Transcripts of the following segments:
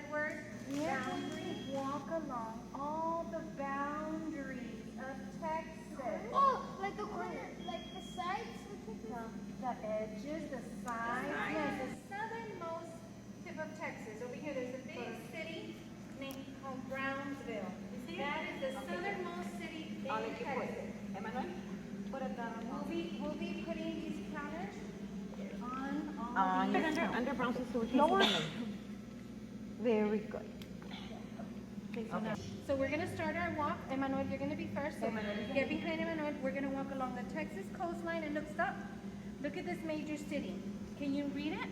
that word? Yeah. Boundary. Walk along all the boundaries of Texas. Oh, like the corner, like the sides. The edges, the sides. Yes, the southernmost tip of Texas. Over here, there's a big city named called Brownsville. That is the southernmost city in Texas. Emmanuel, put it down. We'll be putting these counters on all Under Brownsville, so we can lower. see them. Very good. Okay, so we're going to start our walk. Emmanuel, you're going to be first. So get behind Emmanuel. We're going to walk along the Texas coastline and look, stop. Look at this major city. Can you read it?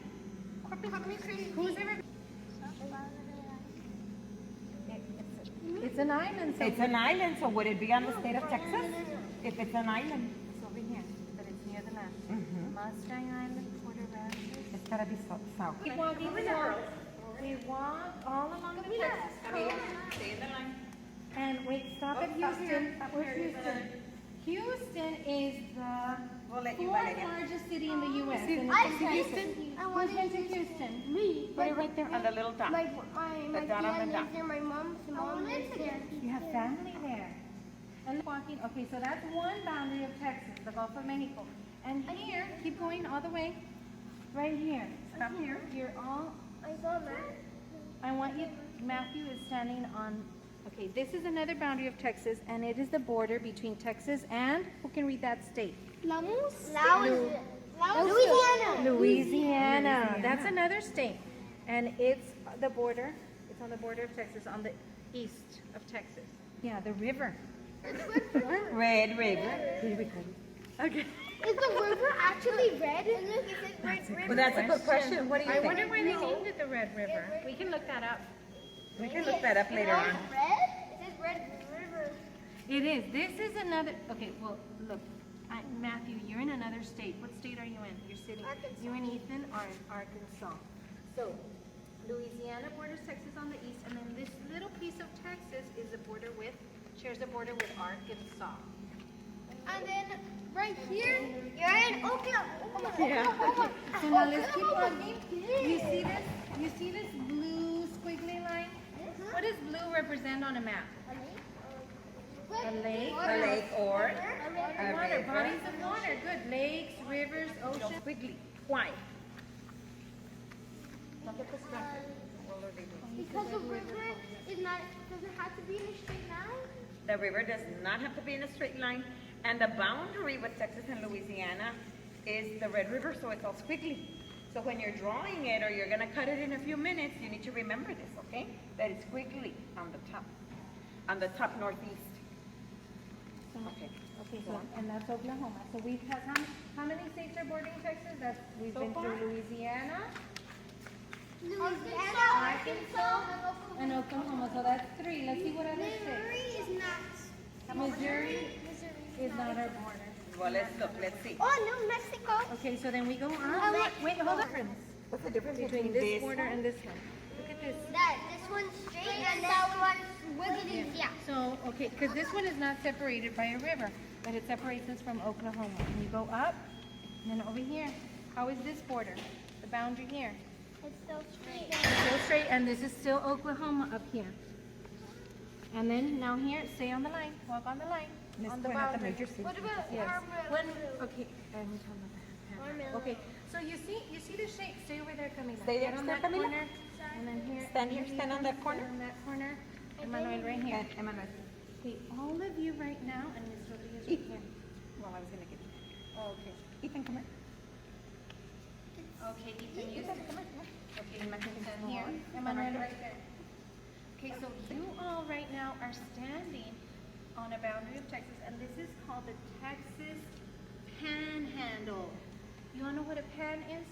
Who's ever? It's an island. So It's an island, so would it be on the state of Texas? If it's an island. it's over here, but it's near the land. Mustang Island, Porter Ranches. It's gotta be south. Keep walking. We walk all along the Texas coast. Stay in the line. And wait, stop at Houston. Where's Houston? Houston is the We'll let you fourth validate. largest city in the U.S. I've been to Houston. Who's been to Houston? Me. Put it right there on the little dot. My The dot on dad the dot. lives there. My mom lives there. You have family there. And walking. Okay, so that's one boundary of Texas, the Gulf of Mexico. And here, keep going all the way. Right here. Stop here. You're all. I saw that. I want you. Matthew is standing on. Okay, this is another boundary of Texas, and it is the border between Texas and who can read that state? Louisiana. Louisiana. That's another state. And it's the border. It's on the border of Texas, on the east of Texas. Yeah, the river. Red River. Okay. Is the river actually red? Look, it says red river. Well, that's a good question. What do you I think? wonder why they named it the Red River. We can look that up. We can look that up later on. Red? It says red river. It is. This is another. Okay, well, look. Matthew, you're in another state. What state are you in? Your city? Arkansas. You and Ethan are in Arkansas. So, Louisiana borders Texas on the east, and then this little piece of Texas is the border with, shares the border with Arkansas. And then right here, you're in Oklahoma. So now let's keep walking. You see this? You see this blue squiggly line? What does blue represent on a map? A lake. A lake or a Water, river. bodies of water. Good. Lakes, rivers, oceans. Quickly. Why? Because the river is not, doesn't have to be in a straight line. The river does not have to be in a straight line. And the boundary with Texas and Louisiana is the Red River, so it's all squiggly. So when you're drawing it or you're going to cut it in a few minutes, you need to remember this, okay? That it's squiggly on the top northeast. Okay. Okay, so and that's Oklahoma. So we've had how many states are bordering Texas? That's we've been through Louisiana, Arkansas, and Oklahoma. So that's three. Let's see what other Missouri states. is not. Missouri is not our border. Well, let's look. Let's see. Oh, New Mexico. Okay, so then we go on. want- Wait, hold on. What's the difference Between this border and this one. Look at this. This one's straight and that one's wiggly. Yeah. So, okay, because this one is not separated by a river, but it separates us from Oklahoma. And you go up, and then over here. How is this border? The boundary here. It's still straight. Go straight, and this is still Oklahoma up here. And then now here, stay on the line. Walk on the line. On the boundary. What about Yes. our When, okay, and we talking about the panhandle. Okay, so you see the shape. Stay over there, Camila. Stay there, Get on stay, that Camila. corner, and then here. Stand here, stand on that corner. Stand on that corner. Emmanuel right here. And Emmanuel. Okay, all of you right now, and Miss Rodriguez right here. Well, I was going to get it. Oh, okay. Ethan, come here. Okay, Ethan, you Ethan, come here. okay, Emmanuel stand here. Emmanuel right there. Okay, so you all right now are standing on a boundary of Texas, and this is called the Texas Panhandle. You all know what a pan is?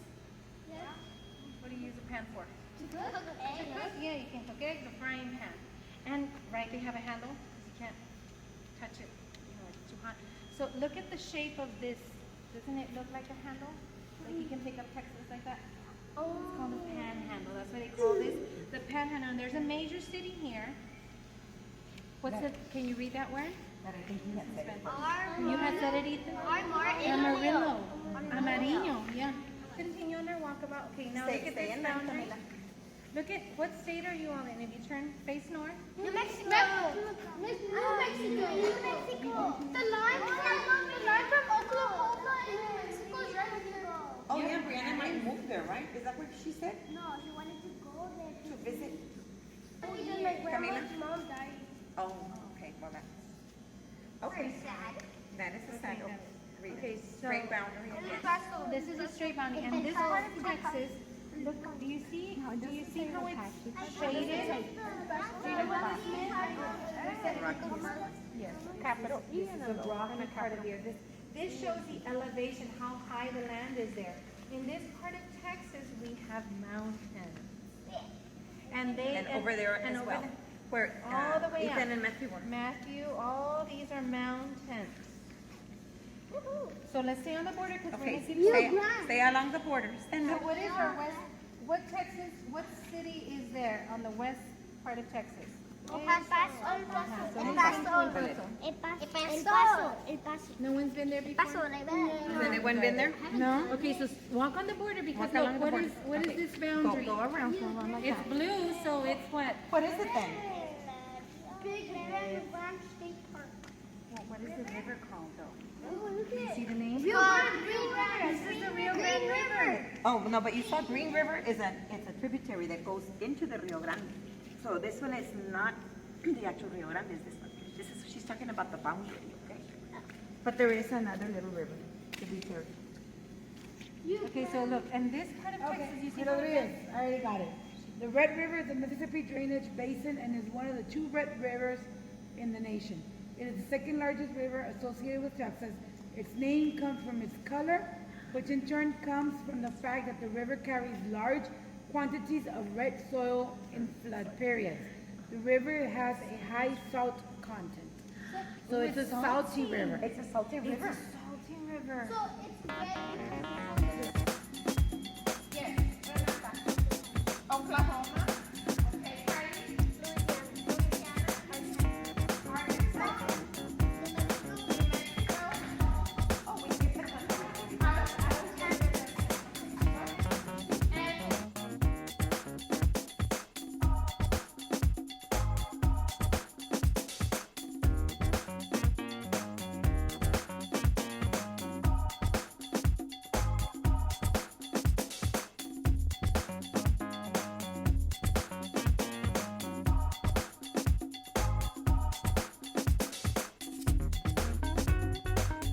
Yeah. What do you use a pan for? To cook eggs. Yeah, you can cook eggs, a frying pan. And, right, they have a handle, because you can't touch it, you know, it's too hot. So look at the shape of this. Doesn't it look like a handle? Like you can pick up Texas like that? Oh. It's called a panhandle. That's why they call this the panhandle. And there's a major city here. What's the, can you read that word? That I think he had said it. You had said it, Ethan? Amarillo. Amarillo, yeah. Continue on our walkabout. Okay, now Stay- look at stay this in line, boundary. Camila. Look at, what state are you all in? If you turn face north, New Mexico. New Mexico. The line from Oklahoma and New Mexico is right here. Oh, yeah, Brianna might move there, right? Is that what she said? No, she wanted to go there To visit? Even my Camila? grandma's mom died. Oh, okay, well, that's, okay. Sad. That is a sad, Okay, so- straight boundary again. this is a straight boundary, and this part of Texas, look, do you see how it's shaded? Do you know what this means? Yes. Capital E and a rocky part of here. This shows the elevation, how high the land is there. In this part of Texas, we have mountains. And they. And over there and as over well, there- where all the way up. Ethan and Matthew were. Matthew, all these are mountains. So let's stay on the border because we're Okay, gonna see. stay along the border. Stand So up. what is our west, what Texas, what city is there on the west part of Texas? El Paso. No one's been there before? Has anyone been there? No? Okay, so walk on the border because Walk along look, the what border. is this Go boundary? around. It's blue, so it's what? What is it then? Big Red Ranch State Park. What is the river called though? See the name? Rio Grande. This is the Rio Grande River. Oh, no, but you saw Green River it's a tributary that goes into the Rio Grande. So this one is not the actual Rio Grande, it's this one. She's talking about the boundary, okay? But there is another little river, tributary. Okay, so look, and this part of Texas, you see. Rodriguez, I already got it. The Red River is the Mississippi drainage basin and is one of the 2 red rivers in the nation. It is the second largest river associated with Texas. Its name comes from its color, which in turn comes from the fact that the river carries large quantities of red soil in flood periods. The river has a high salt content. So it's a salty river. It's a salty It's river. a salty river. So it's red.